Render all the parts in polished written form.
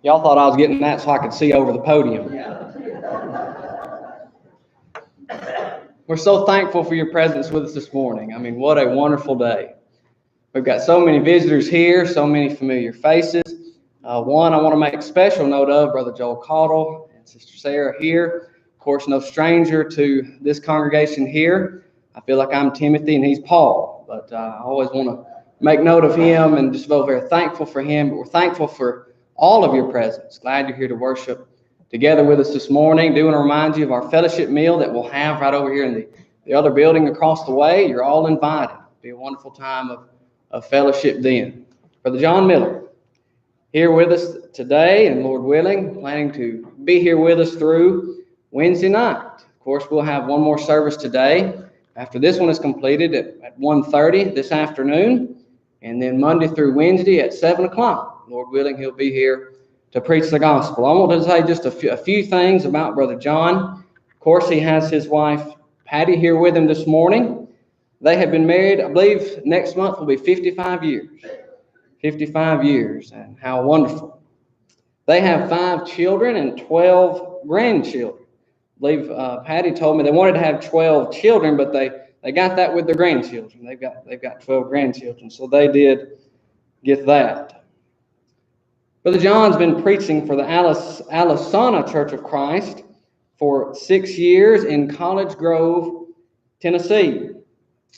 Y'all thought I was getting that so I could see over the podium. We're so thankful for your presence with us this morning. I mean, what a wonderful day. We've got so many visitors here, so many familiar faces. One I want to make special note of, Brother Joel Caudle and Sister Sarah here. Of course, no stranger to this congregation here. I feel like I'm Timothy and he's Paul, but I always want to make note of him and just feel very thankful for him. But we're thankful for all of your presence. Glad you're here to worship together with us this morning. Do want to remind you of our fellowship meal that we'll have right over here in the other building across the way. You're all invited. It'll be a wonderful time of fellowship then. Brother John Miller, here with us today, and Lord willing, planning to be here with us through Wednesday night. Of course, we'll have one more service today after this one is completed at 1:30 this afternoon, and then Monday through Wednesday at 7 o'clock. Lord willing, he'll be here to preach the gospel. I want to say just a few things about Brother John. Of course, he has his wife, Patty, here with him this morning. They have been married, I believe next month will be 55 years. 55 years, and how wonderful. They have 5 children and 12 grandchildren. I believe Patty told me they wanted to have 12 children, but they got that with their grandchildren. They've got 12 grandchildren, so they did get that. Brother John's been preaching for the Alisana Church of Christ for 6 years in College Grove, Tennessee.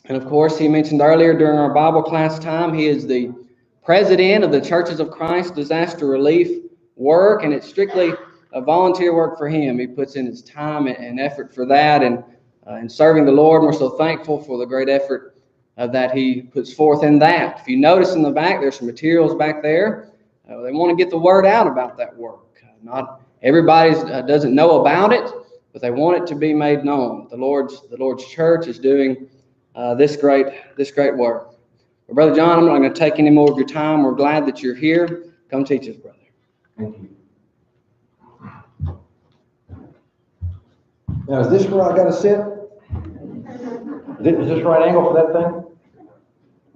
And of course, he mentioned earlier during our Bible class time, he is the president of the Churches of Christ Disaster Relief Work, and it's strictly a volunteer work for him. He puts in his time and effort for that and serving the Lord. And we're so thankful for the great effort that he puts forth in that. If you notice in the back, there's some materials back there. They want to get the word out about that work. Not everybody doesn't know about it, but they want it to be made known. The Lord's church is doing this great work. Well, Brother John, I'm not going to take any more of your time. We're glad that you're here. Come teach us, brother. Thank you. Now, is this where I got to sit? Is this right angle for that thing?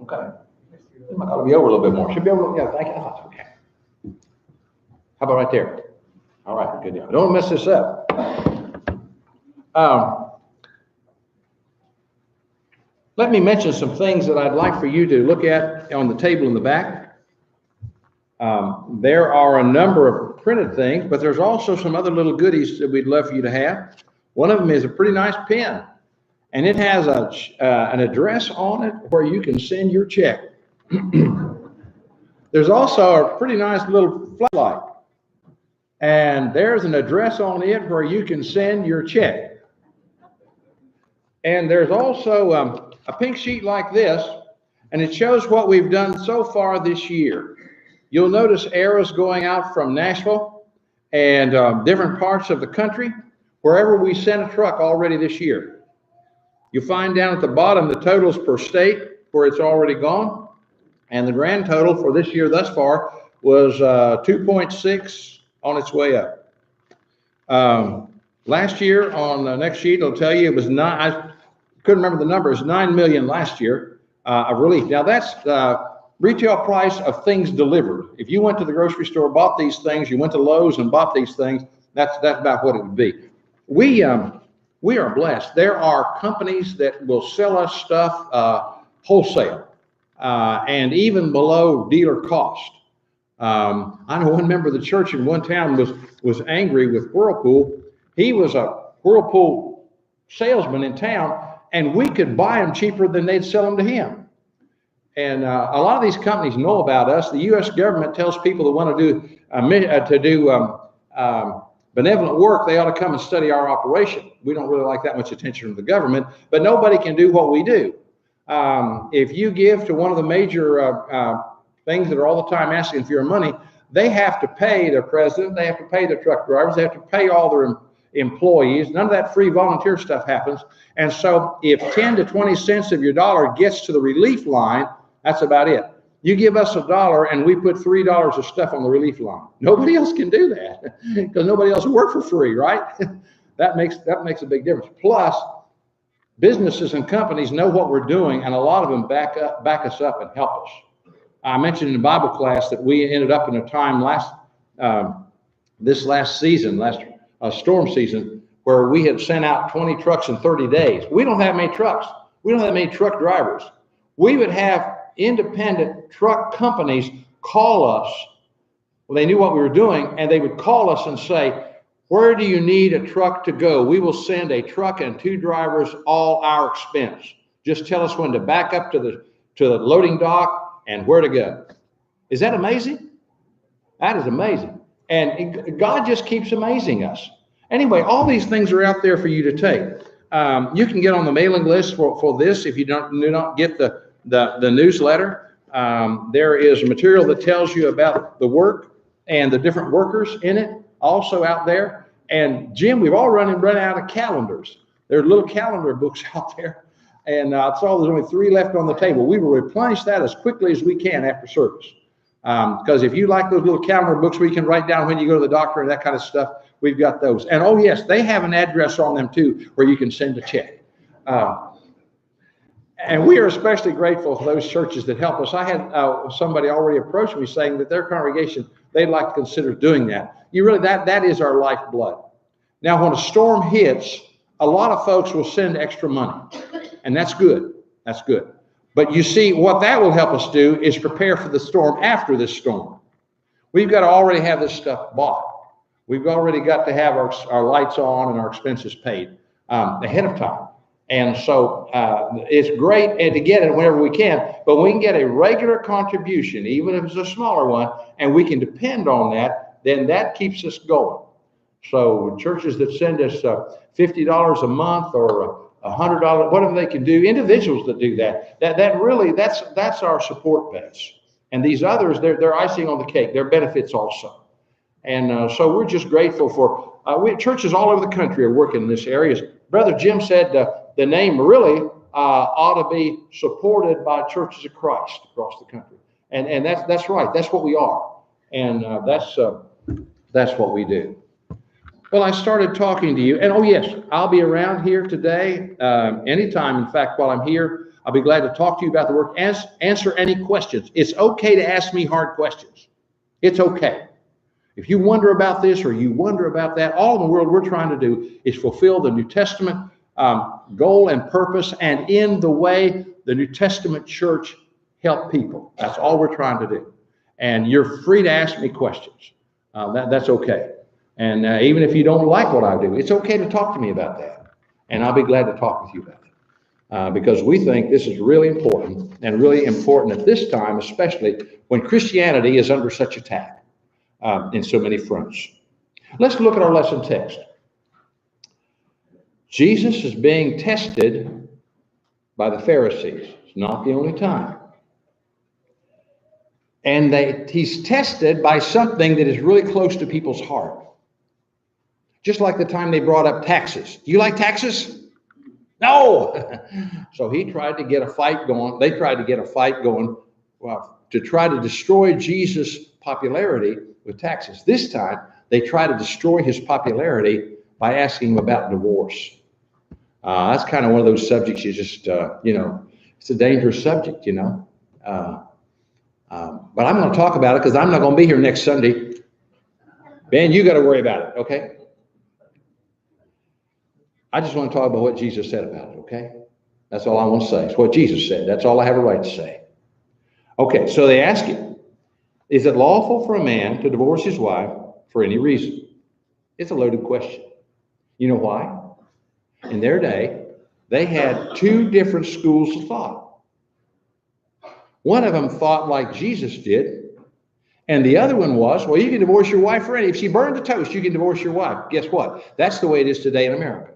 Okay. I got to be over a little bit more. Should be over. Yeah, thank you. Oh, okay. How about right there? All right, good deal. Don't mess this up. Let me mention some things that I'd like for you to look at on the table in the back. There are a number of printed things, but there's also some other little goodies that we'd love for you to have. One of them is a pretty nice pen, and it has an address on it where you can send your check. There's also a pretty nice little floodlight, and there's an address on it where you can send your check. And there's also a pink sheet like this, and it shows what we've done so far this year. You'll notice arrows going out from Nashville and different parts of the country, wherever we sent a truck already this year. You'll find down at the bottom the totals per state where it's already gone, and the grand total for this year thus far was 2.6 on its way up. Last year on the next sheet, it'll tell you it was couldn't remember the numbers, 9 million last year of relief. Now that's the retail price of things delivered. If you went to the grocery store, bought these things, you went to Lowe's and bought these things, that's about what it would be. We are blessed. There are companies that will sell us stuff wholesale and even below dealer cost. I know one member of the church in one town was angry with Whirlpool. He was a Whirlpool salesman in town, and we could buy them cheaper than they'd sell them to him. And a lot of these companies know about us. The U.S. government tells people that want to do benevolent work, they ought to come and study our operation. We don't really like that much attention from the government, but nobody can do what we do. If you give to one of the major things that are all the time asking for your money, they have to pay their president, they have to pay their truck drivers, they have to pay all their employees. None of that free volunteer stuff happens. And so if 10 to 20 cents of your dollar gets to the relief line, that's about it. You give us $1 and we put $3 of stuff on the relief line. Nobody else can do that because nobody else will work for free, right? That makes a big difference. Plus, businesses and companies know what we're doing, and a lot of them back us up and help us. I mentioned in the Bible class that we ended up in a time this last season, storm season, where we had sent out 20 trucks in 30 days. We don't have many trucks. We don't have many truck drivers. We would have independent truck companies call us. Well, they knew what we were doing, and they would call us and say, where do you need a truck to go? We will send a truck and 2 drivers, all our expense. Just tell us when to back up to the loading dock and where to go. Is that amazing? That is amazing. And God just keeps amazing us. Anyway, all these things are out there for you to take. You can get on the mailing list for this if you do not get the newsletter. There is material that tells you about the work and the different workers in it, also out there. And Jim, we've all run out of calendars. There are little calendar books out there. And I saw there's only 3 left on the table. We will replenish that as quickly as we can after service. Because if you like those little calendar books where you can write down when you go to the doctor and that kind of stuff, we've got those. And oh yes, they have an address on them too, where you can send a check. And we are especially grateful for those churches that help us. I had somebody already approach me saying that their congregation, they'd like to consider doing that. That is our lifeblood. Now, when a storm hits, a lot of folks will send extra money, and that's good. That's good. But you see, what that will help us do is prepare for the storm after this storm. We've got to already have this stuff bought. We've already got to have our lights on and our expenses paid ahead of time. And so it's great to get it whenever we can, but we can get a regular contribution, even if it's a smaller one, and we can depend on that, then that keeps us going. So churches that send us $50 a month or $100, whatever they can do, individuals that do that's our support base. And these others, they're icing on the cake. They're benefits also. And so we're just grateful for churches all over the country are working in this area. Brother Jim said the name really ought to be supported by Churches of Christ across the country. And that's right. That's what we are. And that's what we do. Well, I started talking to you, and oh yes, I'll be around here today anytime. In fact, while I'm here, I'll be glad to talk to you about the work, answer any questions. It's okay to ask me hard questions. It's okay. If you wonder about this or you wonder about that, all in the world we're trying to do is fulfill the New Testament goal and purpose, and in the way the New Testament church help people. That's all we're trying to do. And you're free to ask me questions. That's okay. And even if you don't like what I do, it's okay to talk to me about that. And I'll be glad to talk with you about it. Because we think this is really important, and really important at this time, especially when Christianity is under such attack in so many fronts. Let's look at our lesson text. Jesus is being tested by the Pharisees. It's not the only time. And he's tested by something that is really close to people's heart. Just like the time they brought up taxes. Do you like taxes? No. So he tried to get a fight going. They tried to get a fight going to try to destroy Jesus' popularity with taxes. This time, they try to destroy his popularity by asking him about divorce. That's kind of one of those subjects you just, it's a dangerous subject, But I'm going to talk about it because I'm not going to be here next Sunday. Ben, you got to worry about it, okay? I just want to talk about what Jesus said about it, okay? That's all I want to say. It's what Jesus said. That's all I have a right to say. Okay, so they ask him, is it lawful for a man to divorce his wife for any reason? It's a loaded question. You know why? In their day, they had 2 different schools of thought. One of them thought like Jesus did, and the other one was, well, you can divorce your wife for any. If she burned to toast, you can divorce your wife. Guess what? That's the way it is today in America.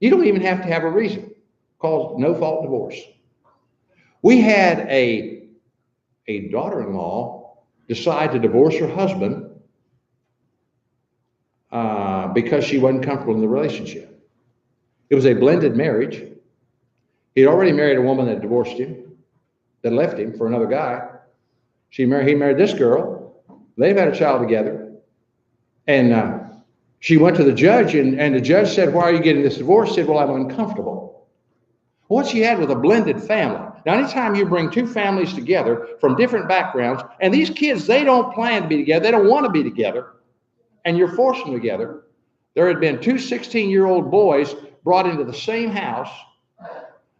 You don't even have to have a reason. Called no-fault divorce. We had a daughter-in-law decide to divorce her husband because she wasn't comfortable in the relationship. It was a blended marriage. He'd already married a woman that divorced him, that left him for another guy. He married this girl. They've had a child together. And she went to the judge, and the judge said, why are you getting this divorce? She said, well, I'm uncomfortable. What she had was a blended family. Now, anytime you bring two families together from different backgrounds, and these kids, they don't plan to be together, they don't want to be together, and you're forcing them together. There had been two 16-year-old boys brought into the same house.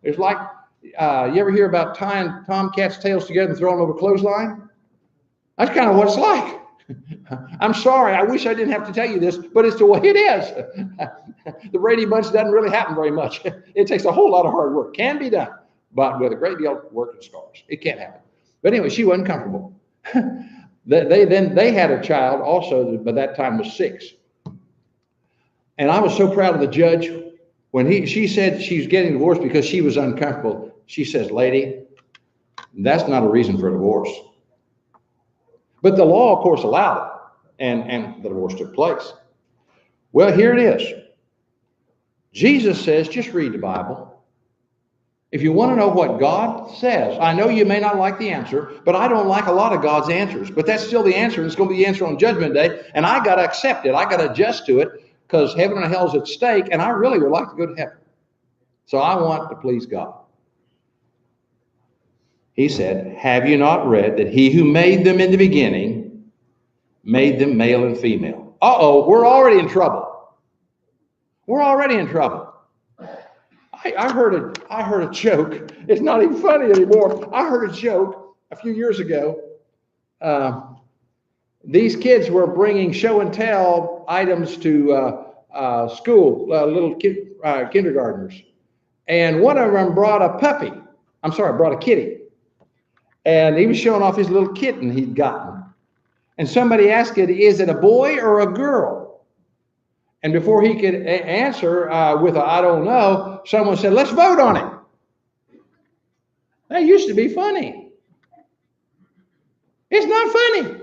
It's like, you ever hear about tying tomcats' tails together and throwing them over a clothesline? That's kind of what it's like. I'm sorry, I wish I didn't have to tell you this, but it's the way it is. The Brady Bunch doesn't really happen very much. It takes a whole lot of hard work. Can be done, but with a great deal of work and scars. It can't happen. But anyway, she wasn't comfortable. They had a child also that by that time was 6. And I was so proud of the judge when she said she's getting divorced because she was uncomfortable. She says, lady, that's not a reason for a divorce. But the law, of course, allowed it, and the divorce took place. Well, here it is. Jesus says, just read the Bible. If you want to know what God says, I know you may not like the answer, but I don't like a lot of God's answers. But that's still the answer, and it's going to be the answer on Judgment Day, and I got to accept it. I got to adjust to it because heaven and hell is at stake, and I really would like to go to heaven. So I want to please God. He said, have you not read that he who made them in the beginning made them male and female? Uh-oh, we're already in trouble. We're already in trouble. I heard a joke. It's not even funny anymore. I heard a joke a few years ago. These kids were bringing show and tell items to school, little kindergartners. And one of them brought a kitty. And he was showing off his little kitten he'd gotten. And somebody asked it, is it a boy or a girl? And before he could answer with a I don't know, someone said, let's vote on it. That used to be funny. It's not funny.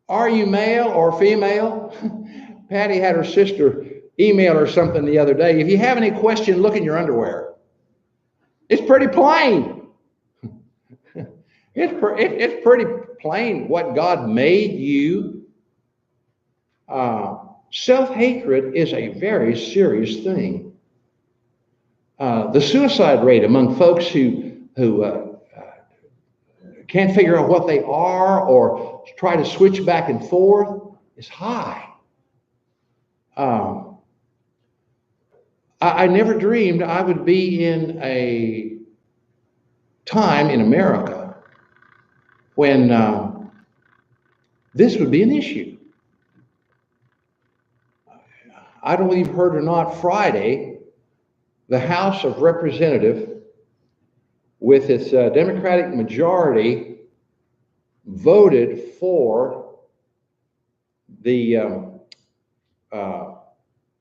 Are you male or female? Patty had her sister email her something the other day. If you have any question, look in your underwear. It's pretty plain. It's pretty plain what God made you. Self-hatred is a very serious thing. The suicide rate among folks who can't figure out what they are or try to switch back and forth is high. I never dreamed I would be in a time in America when this would be an issue. I don't know if you've heard or not, Friday, the House of Representatives, with its Democratic majority, voted for the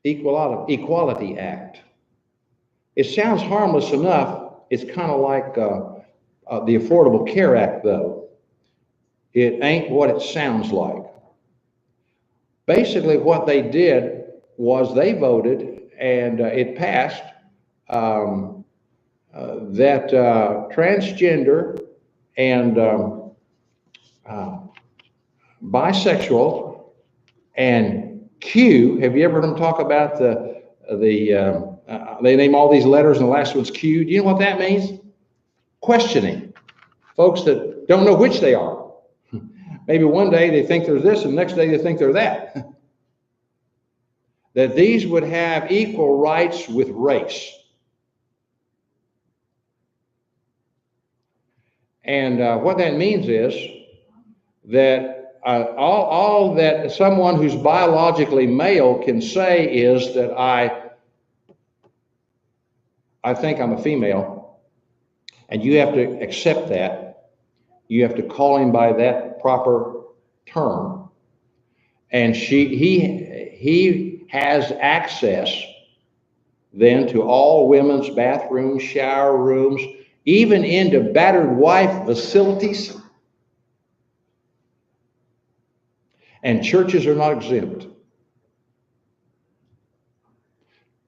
Equality Act. It sounds harmless enough. It's kind of like the Affordable Care Act, though. It ain't what it sounds like. Basically, what they did was they voted, and it passed, that transgender and bisexual and Q, have you ever heard them talk about they name all these letters and the last one's Q? Do you know what that means? Questioning. Folks that don't know which they are. Maybe one day they think they're this and the next day they think they're that. That these would have equal rights with race. And what that means is that all that someone who's biologically male can say is that I think I'm a female, and you have to accept that. You have to call him by that proper term. And he has access then to all women's bathrooms, shower rooms, even into battered wife facilities. And churches are not exempt.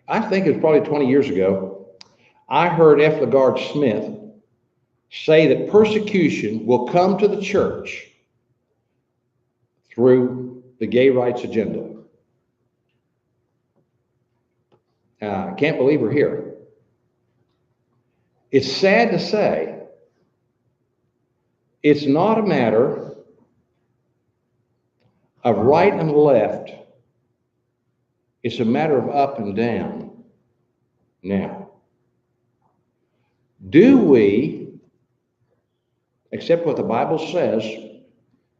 I think it was probably 20 years ago, I heard F. LaGard Smith say that persecution will come to the church through the gay rights agenda. I can't believe we're here. It's sad to say, it's not a matter of right and left. It's a matter of up and down. Now, do we accept what the Bible says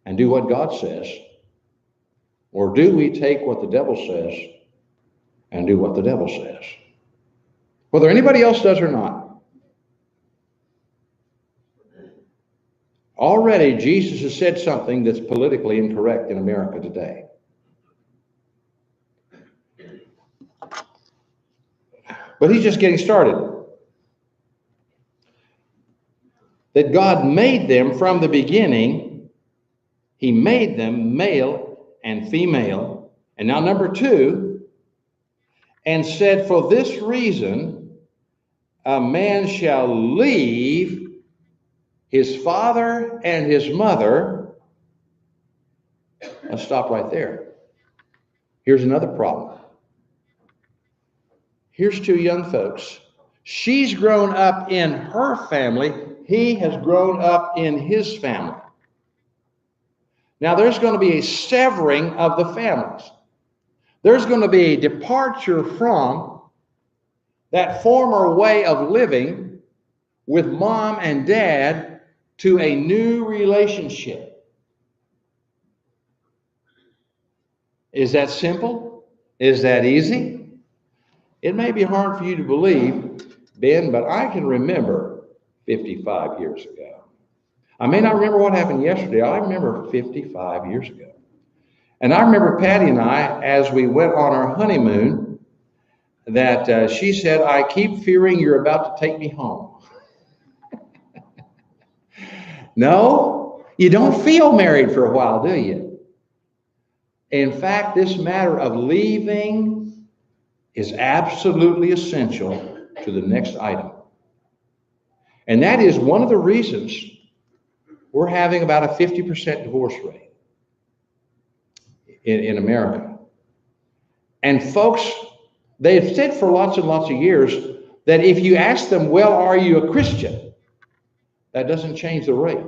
and do what God says? Or do we take what the devil says and do what the devil says? Whether anybody else does or not. Already, Jesus has said something that's politically incorrect in America today. But he's just getting started. That God made them from the beginning. He made them male and female. And now number 2, and said, for this reason, a man shall leave his father and his mother. Let's stop right there. Here's another problem. Here's 2 young folks. She's grown up in her family. He has grown up in his family. Now there's going to be a severing of the families. There's going to be a departure from that former way of living with mom and dad to a new relationship. Is that simple? Is that easy? It may be hard for you to believe, Ben, but I can remember 55 years ago. I may not remember what happened yesterday. I remember 55 years ago. And I remember Patty and I, as we went on our honeymoon, that she said, I keep fearing you're about to take me home. No, you don't feel married for a while, do you? In fact, this matter of leaving is absolutely essential to the next item. And that is one of the reasons we're having about a 50% divorce rate in America. And folks, they've said for lots and lots of years that if you ask them, well, are you a Christian? That doesn't change the rate.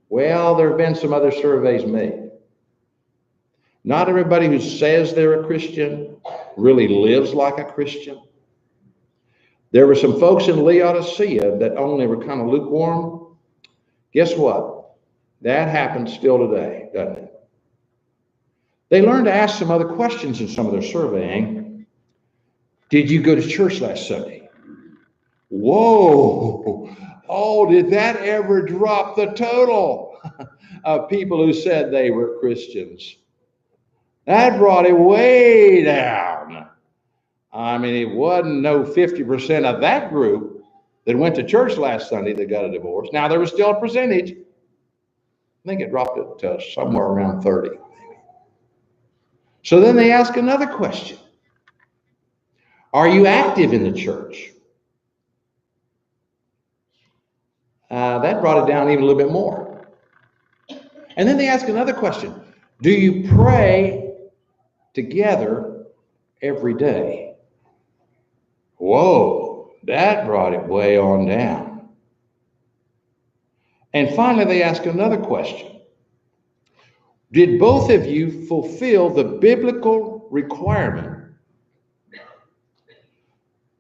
Well, there have been some other surveys made. Not everybody who says they're a Christian really lives like a Christian. There were some folks in Laodicea that only were kind of lukewarm. Guess what? That happens still today, doesn't it? They learned to ask some other questions in some of their surveying. Did you go to church last Sunday? Whoa! Oh, did that ever drop the total of people who said they were Christians? That brought it way down. I mean, it wasn't no 50% of that group that went to church last Sunday that got a divorce. Now, there was still a percentage. I think it dropped it to somewhere around 30. Maybe. So then they ask another question. Are you active in the church? That brought it down even a little bit more. And then they ask another question. Do you pray together every day? Whoa, that brought it way on down. And finally, they ask another question. Did both of you fulfill the biblical requirement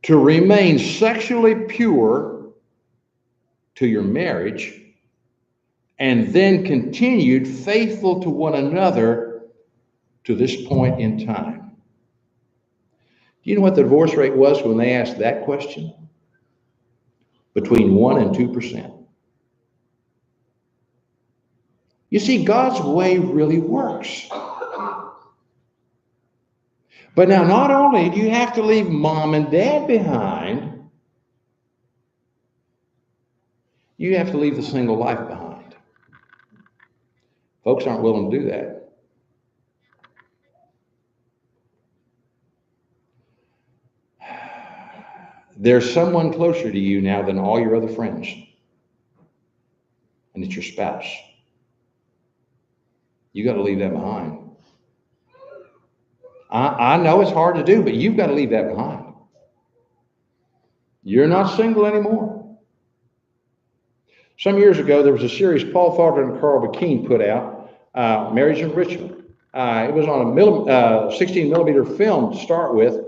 to remain sexually pure to your marriage and then continued faithful to one another to this point in time? Do you know what the divorce rate was when they asked that question? Between 1% and 2%. You see, God's way really works. But now, not only do you have to leave mom and dad behind, you have to leave the single life behind. Folks aren't willing to do that. There's someone closer to you now than all your other friends, and it's your spouse. You got to leave that behind. I know it's hard to do, but you've got to leave that behind. You're not single anymore. Some years ago, there was a series Paul Faulkner and Carl McKean put out, Marriage Enrichment. It was on a 16 millimeter film to start with.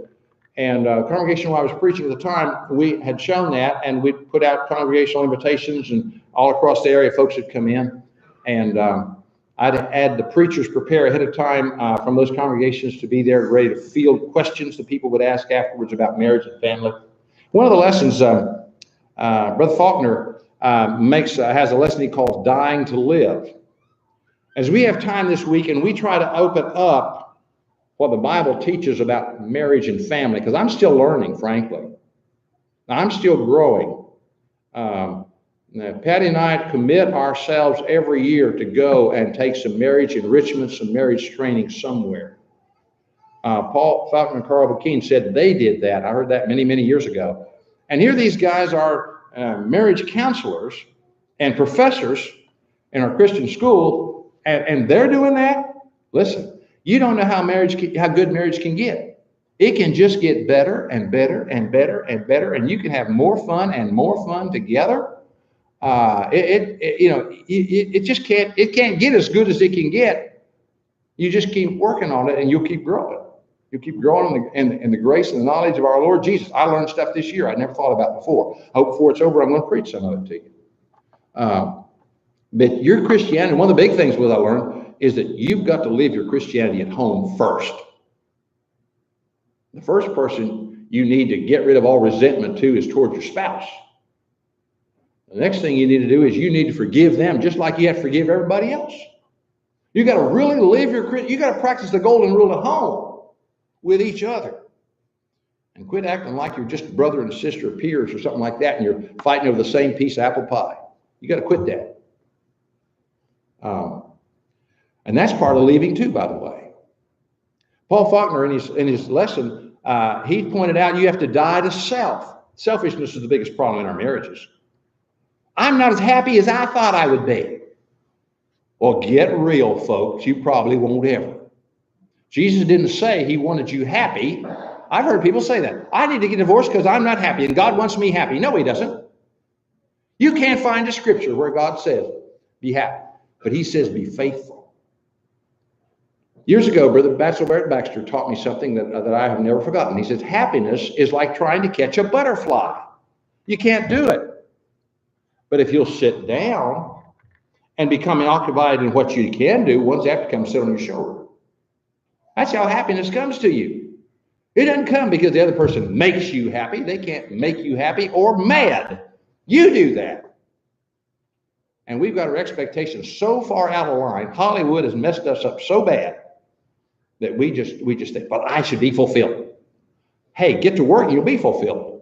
And congregation where I was preaching at the time, we had shown that, and we put out congregational invitations, and all across the area, folks would come in. And I'd had the preachers prepare ahead of time from those congregations to be there ready to field questions that people would ask afterwards about marriage and family. One of the lessons, Brother Faulkner has a lesson he calls Dying to Live. As we have time this week and we try to open up what the Bible teaches about marriage and family, because I'm still learning, frankly. I'm still growing. Patty and I commit ourselves every year to go and take some marriage enrichment, some marriage training somewhere. Paul Faulkner and Carl McKean said they did that. I heard that many, many years ago. And here these guys are marriage counselors and professors in our Christian school, and they're doing that. Listen. You don't know how good marriage can get. It can just get better and better and better and better, and you can have more fun and more fun together. It just can't get as good as it can get. You just keep working on it, and you'll keep growing. You'll keep growing in the grace and the knowledge of our Lord Jesus. I learned stuff this year I never thought about before. I hope before it's over, I'm going to preach some of it to you. But your Christianity, one of the big things I learned is that you've got to live your Christianity at home first. The first person you need to get rid of all resentment to is towards your spouse. The next thing you need to do is you need to forgive them just like you have to forgive everybody else. You got to really live you got to practice the golden rule at home with each other. And quit acting like you're just brother and sister peers or something like that and you're fighting over the same piece of apple pie. You got to quit that. And that's part of leaving too, by the way. Paul Faulkner, in his lesson, he pointed out you have to die to self. Selfishness is the biggest problem in our marriages. I'm not as happy as I thought I would be. Well, get real, folks. You probably won't ever. Jesus didn't say he wanted you happy. I've heard people say that. I need to get divorced because I'm not happy and God wants me happy. No, he doesn't. You can't find a scripture where God says, be happy. But he says, be faithful. Years ago, Brother Barrett Baxter taught me something that I have never forgotten. He says, happiness is like trying to catch a butterfly. You can't do it. But if you'll sit down and become occupied in what you can do, one's have to come sit on your shoulder. That's how happiness comes to you. It doesn't come because the other person makes you happy. They can't make you happy or mad. You do that. And we've got our expectations so far out of line. Hollywood has messed us up so bad that we just think, well, I should be fulfilled. Hey, get to work and you'll be fulfilled.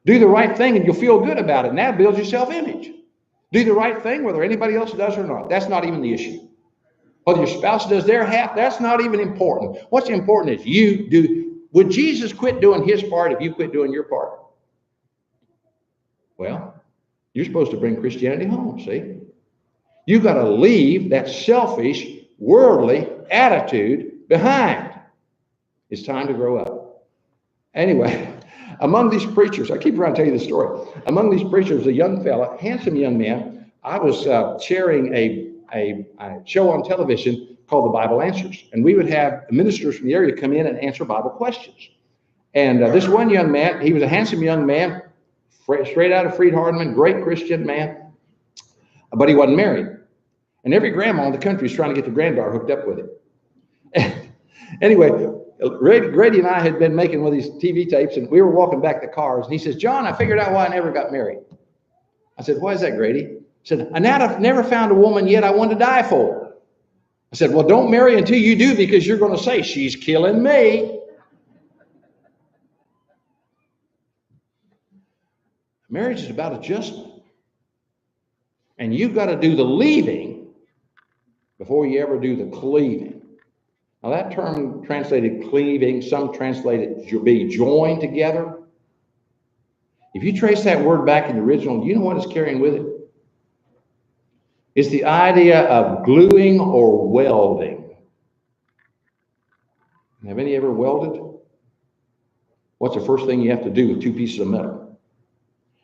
Do the right thing and you'll feel good about it. And that builds your self-image. Do the right thing whether anybody else does or not. That's not even the issue. Whether your spouse does their half, that's not even important. What's important is you do. Would Jesus quit doing his part if you quit doing your part? Well, you're supposed to bring Christianity home, see? You've got to leave that selfish, worldly attitude behind. It's time to grow up. Anyway, among these preachers, I keep trying to tell you the story. Among these preachers, a young fella, handsome young man, I was chairing a show on television called The Bible Answers. And we would have ministers from the area come in and answer Bible questions. And this one young man, he was a handsome young man, straight out of Freed-Hardeman, great Christian man, but he wasn't married. And every grandma in the country is trying to get the granddaughter hooked up with him. Anyway, Grady and I had been making one of these TV tapes, and we were walking back the cars, and he says, John, I figured out why I never got married. I said, why is that, Grady? He said, I've never found a woman yet I want to die for. I said, well, don't marry until you do, because you're going to say, she's killing me. Marriage is about adjustment. And you've got to do the leaving before you ever do the cleaving. Now that term translated cleaving, some translate it being joined together. If you trace that word back in the original, you know what it's carrying with it? It's the idea of gluing or welding. Have any ever welded? What's the first thing you have to do with two pieces of metal?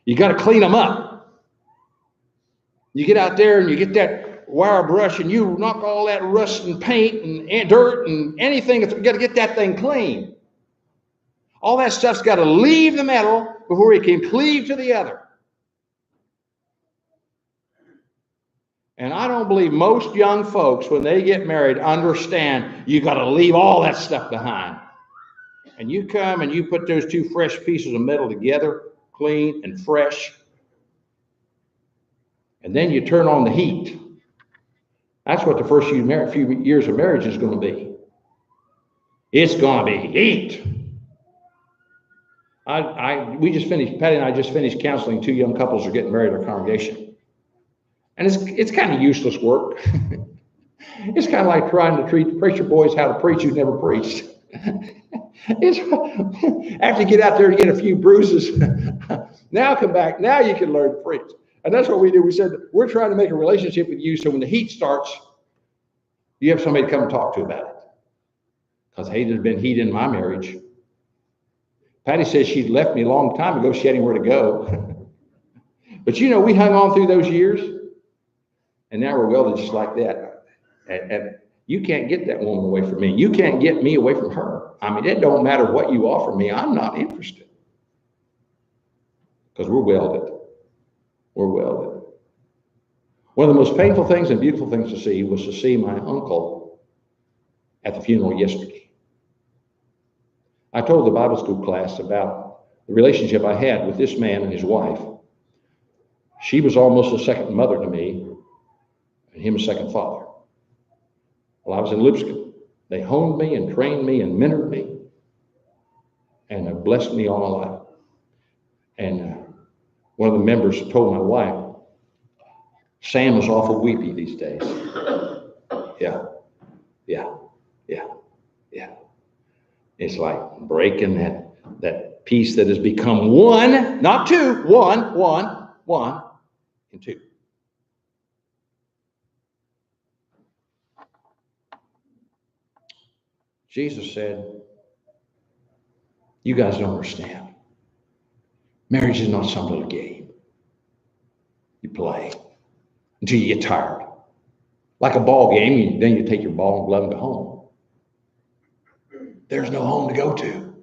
You got to clean them up. You get out there and you get that wire brush and you knock all that rust and paint and dirt and anything. You got to get that thing clean. All that stuff's got to leave the metal before it can cleave to the other. And I don't believe most young folks, when they get married, understand you got to leave all that stuff behind. And you come and you put those two fresh pieces of metal together, clean and fresh, and then you turn on the heat. That's what the first few years of marriage is going to be. It's going to be heat. Patty and I just finished counseling two young couples who are getting married in our congregation. And it's kind of useless work. It's kind of like trying to teach preacher boys how to preach who've never preached. After you get out there and get a few bruises, now come back. Now you can learn to preach. And that's what we do. We said, we're trying to make a relationship with you so when the heat starts, you have somebody to come and talk to about it. Because, hey, there's been heat in my marriage. Patty says she'd left me a long time ago. She had anywhere to go. But, you know, we hung on through those years. And now we're welded just like that. And you can't get that woman away from me. You can't get me away from her. I mean, it don't matter what you offer me. I'm not interested. Because we're welded. We're welded. One of the most painful things and beautiful things to see was to see my uncle at the funeral yesterday. I told the Bible school class about the relationship I had with this man and his wife. She was almost a second mother to me, and him a second father. Well, I was in Lipscomb. They honed me and trained me and mentored me and have blessed me all my life. And one of the members told my wife, Sam is awful weepy these days. Yeah. It's like breaking that piece that has become one, not two, one, and two. Jesus said, you guys don't understand. Marriage is not some little game you play until you get tired. Like a ball game, then you take your ball and glove and go home. There's no home to go to.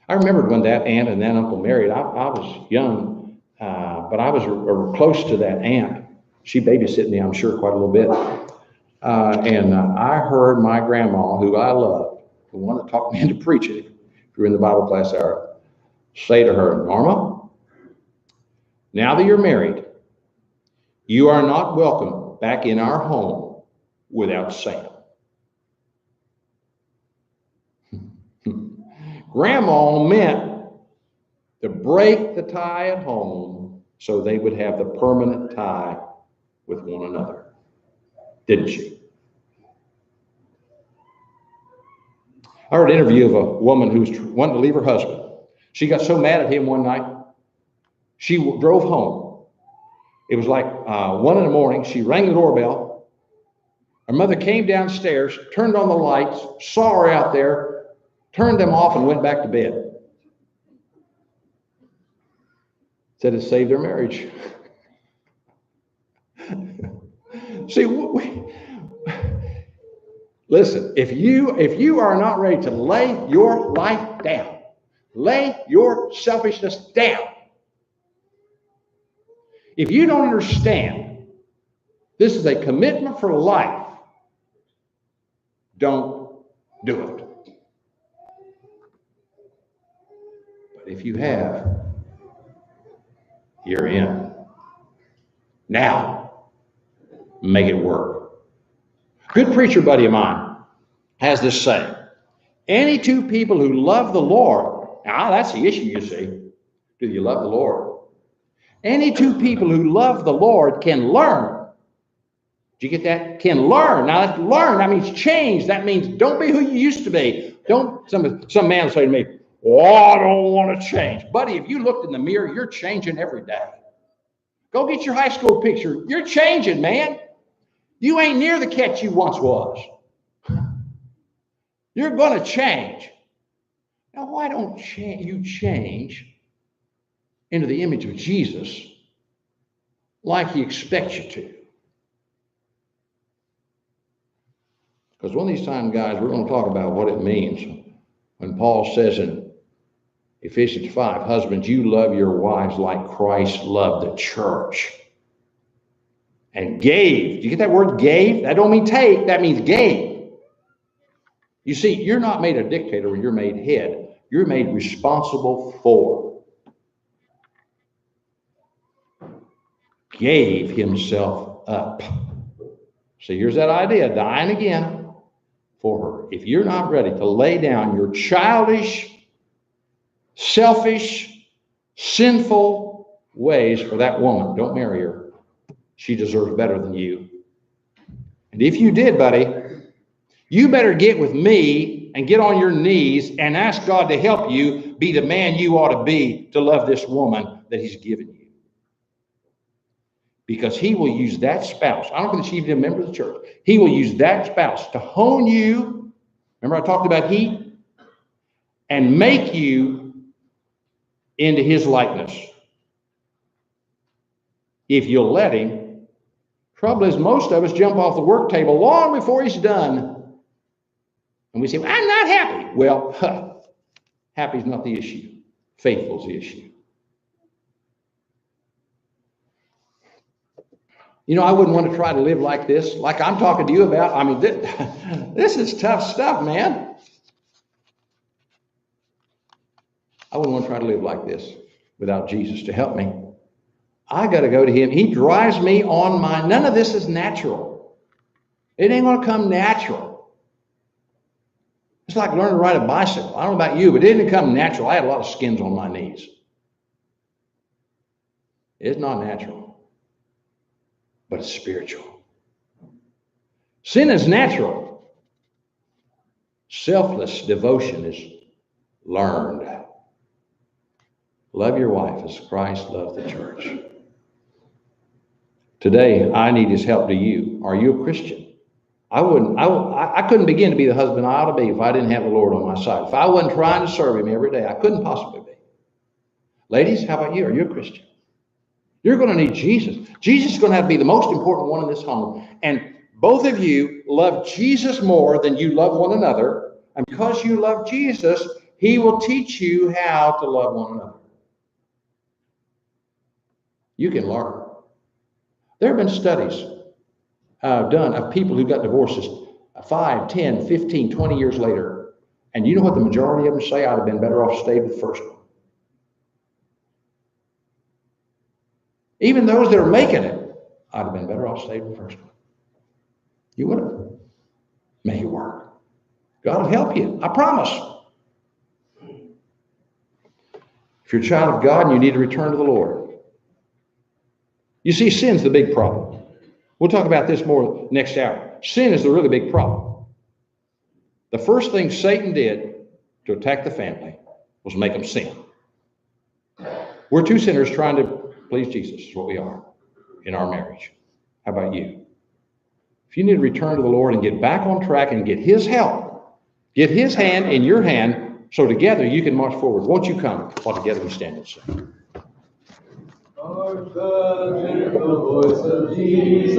I remembered when that aunt and that uncle married. I was young, but I was close to that aunt. She babysitted me, I'm sure, quite a little bit. And I heard my grandma, who I loved, the one that taught me into preaching, if you're in the Bible class hour, say to her, Norma, now that you're married, you are not welcome back in our home without Sam. Grandma meant to break the tie at home so they would have the permanent tie with one another. Didn't she? I heard an interview of a woman who was wanting to leave her husband. She got so mad at him one night, she drove home. It was like 1 a.m. She rang the doorbell. Her mother came downstairs, turned on the lights, saw her out there, turned them off, and went back to bed. Said it saved their marriage. See, listen, if you are not ready to lay your life down, lay your selfishness down, if you don't understand this is a commitment for life, don't do it. But if you have, you're in. Now, make it work. A good preacher buddy of mine has this saying, any two people who love the Lord, now that's the issue, you see. Do you love the Lord? Any two people who love the Lord can learn. Did you get that? Can learn. Now, that's learn, that means change. That means don't be who you used to be. Don't, some man will say to me, oh, I don't want to change. Buddy, if you looked in the mirror, you're changing every day. Go get your high school picture. You're changing, man. You ain't near the catch you once was. You're going to change. Now, why don't you change into the image of Jesus like he expects you to. Because one of these times, guys, we're going to talk about what it means when Paul says in Ephesians 5, husbands, you love your wives like Christ loved the church and gave. Do you get that word gave? That don't mean take, that means gave. You see, you're not made a dictator when you're made head. You're made responsible for. Gave himself up. So here's that idea, dying again for her. If you're not ready to lay down your childish, selfish, sinful ways for that woman, don't marry her. She deserves better than you. And if you did, buddy, you better get with me and get on your knees and ask God to help you be the man you ought to be to love this woman that he's given you. Because he will use that spouse. I don't think she's even a member of the church. He will use that spouse to hone you. Remember I talked about heat? And make you into his likeness. If you'll let him. Trouble is, most of us jump off the work table long before he's done. And we say, well, I'm not happy. Well, happy's not the issue. Faithful's the issue. You know, I wouldn't want to try to live like this, like I'm talking to you about. I mean, this is tough stuff, man. I wouldn't want to try to live like this without Jesus to help me. I got to go to him. He drives me on my, none of this is natural. It ain't going to come natural. It's like learning to ride a bicycle. I don't know about you, but it didn't come natural. I had a lot of skins on my knees. It's not natural. But it's spiritual. Sin is natural. Selfless devotion is learned. Love your wife as Christ loved the church. Today, I need his help to you. Are you a Christian? I couldn't begin to be the husband I ought to be if I didn't have the Lord on my side. If I wasn't trying to serve him every day, I couldn't possibly be. Ladies, how about you? Are you a Christian? You're going to need Jesus. Jesus is going to have to be the most important one in this home. And both of you love Jesus more than you love one another. And because you love Jesus, he will teach you how to love one another. You can learn. There have been studies done of people who got divorces 5, 10, 15, 20 years later. And you know what the majority of them say? I'd have been better off staying with the first one. Even those that are making it, I'd have been better off staying with the first one. You would have. Make it work. God will help you. I promise. If you're a child of God and you need to return to the Lord. You see, sin's the big problem. We'll talk about this more next hour. Sin is the really big problem. The first thing Satan did to attack the family was make them sin. We're two sinners trying to please Jesus is what we are in our marriage. How about you? If you need to return to the Lord and get back on track and get his help, get his hand in your hand so together you can march forward. Won't you come while together we stand and sing? The voice of Jesus.